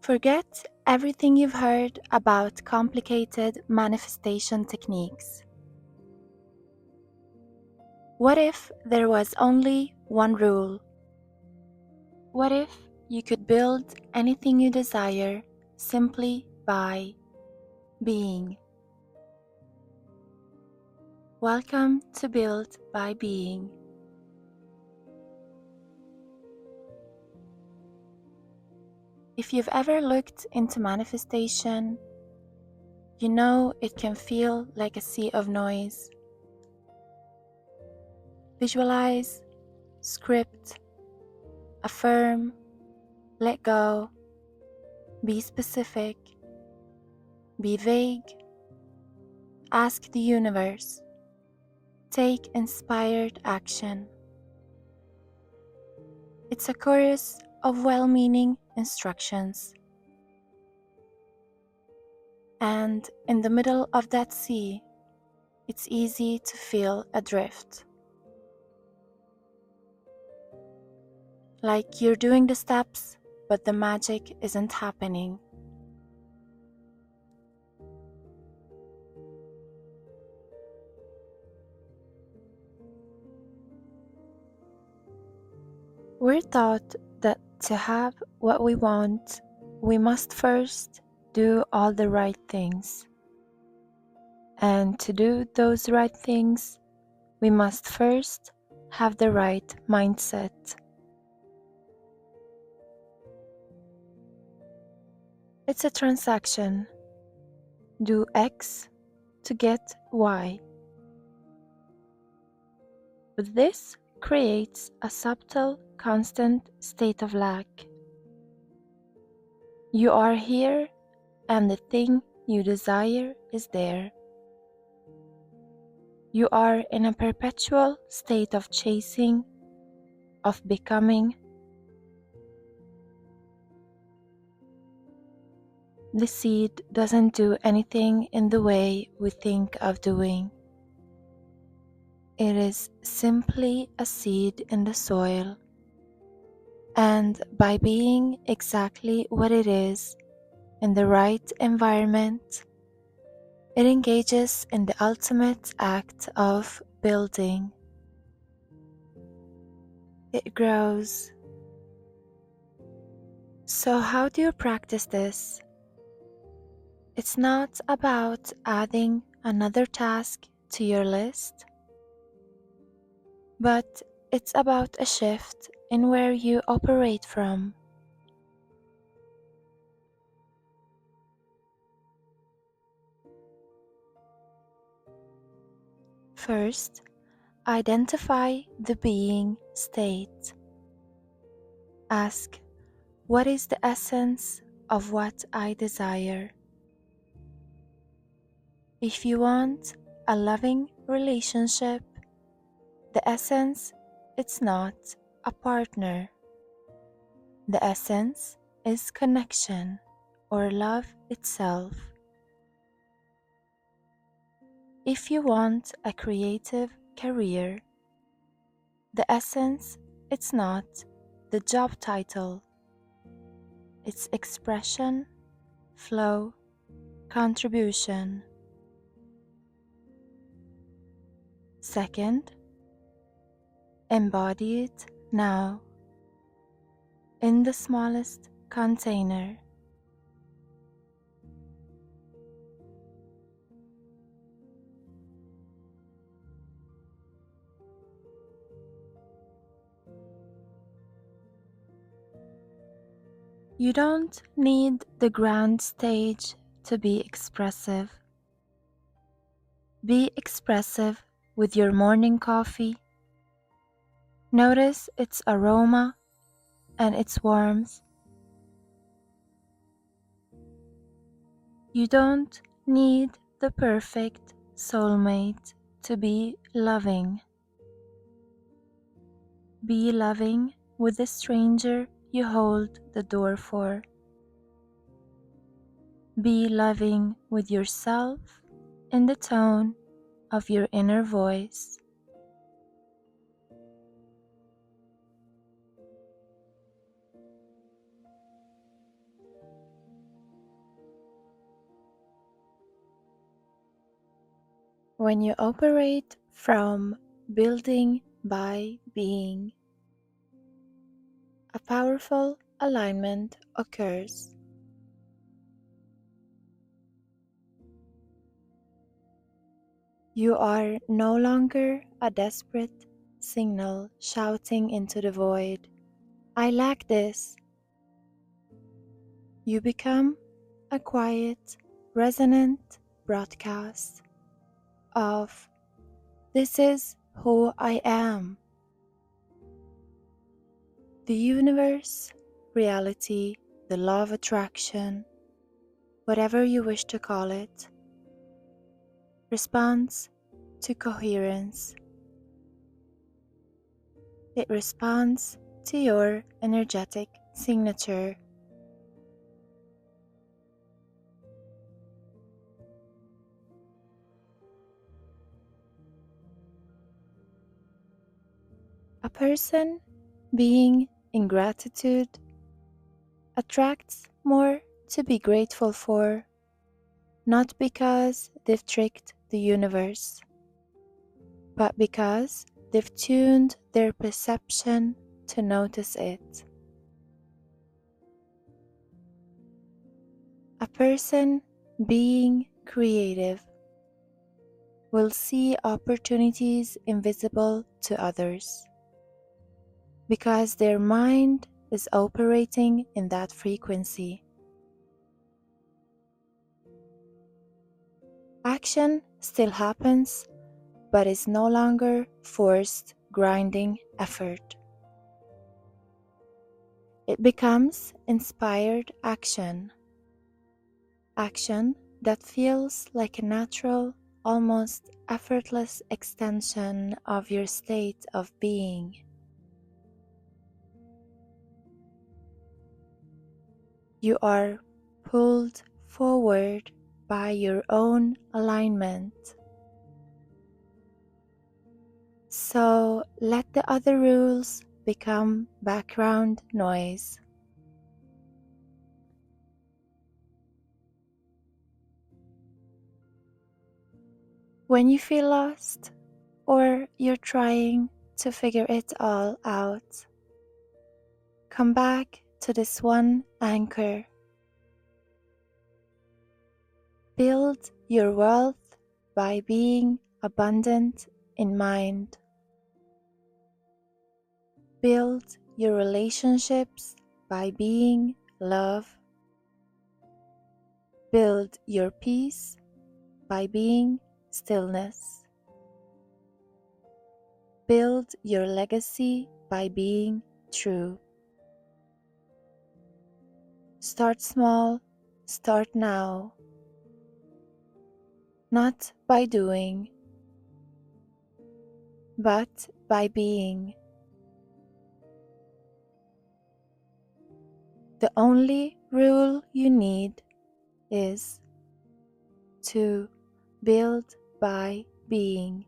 Forget everything you've heard about complicated manifestation techniques. What if there was only one rule? What if you could build anything you desire simply by being? Welcome to Build by Being. If you've ever looked into manifestation, you know it can feel like a sea of noise. Visualize, script, affirm, let go, be specific, be vague, ask the universe, take inspired action. It's a chorus of well-meaning instructions. And in the middle of that sea, it's easy to feel adrift. Like you're doing the steps, but the magic isn't happening. We're taught that to have what we want, we must first do all the right things. And to do those right things, we must first have the right mindset. It's a transaction. Do X to get Y. But this creates a subtle, constant state of lack. You are here, and the thing you desire is there. You are in a perpetual state of chasing, of becoming. The seed doesn't do anything in the way we think of doing. It is simply a seed in the soil, and by being exactly what it is in the right environment, it engages in the ultimate act of building. It grows. So how do you practice this? It's not about adding another task to your list, but it's about a shift in where you operate from. First, identify the being state. Ask, what is the essence of what I desire? If you want a loving relationship, the essence, it's not a partner. The essence is connection or love itself. If you want a creative career, the essence, it's not the job title. It's expression, flow, contribution. Second, embody it now, in the smallest container. You don't need the grand stage to be expressive. Be expressive with your morning coffee. Notice its aroma and its warmth. You don't need the perfect soulmate to be loving. Be loving with the stranger you hold the door for. Be loving with yourself in the tone of your inner voice. When you operate from building by being, a powerful alignment occurs. You are no longer a desperate signal shouting into the void, "I lack this." You become a quiet, resonant broadcast of, "This is who I am." The universe, reality, the law of attraction, whatever you wish to call it, responds to coherence. It responds to your energetic signature. A person being in gratitude attracts more to be grateful for, not because they've tricked the universe, but because they've tuned their perception to notice it. A person being creative will see opportunities invisible to others because their mind is operating in that frequency. Action still happens, but is no longer forced, grinding effort. It becomes inspired action, action that feels like a natural, almost effortless extension of your state of being. You are pulled forward by your own alignment. So let the other rules become background noise. When you feel lost or you're trying to figure it all out, come back to this one anchor. Build your wealth by being abundant in mind. Build your relationships by being love. Build your peace by being stillness. Build your legacy by being true. Start small, start now. Not by doing, but by being. The only rule you need is to build by being.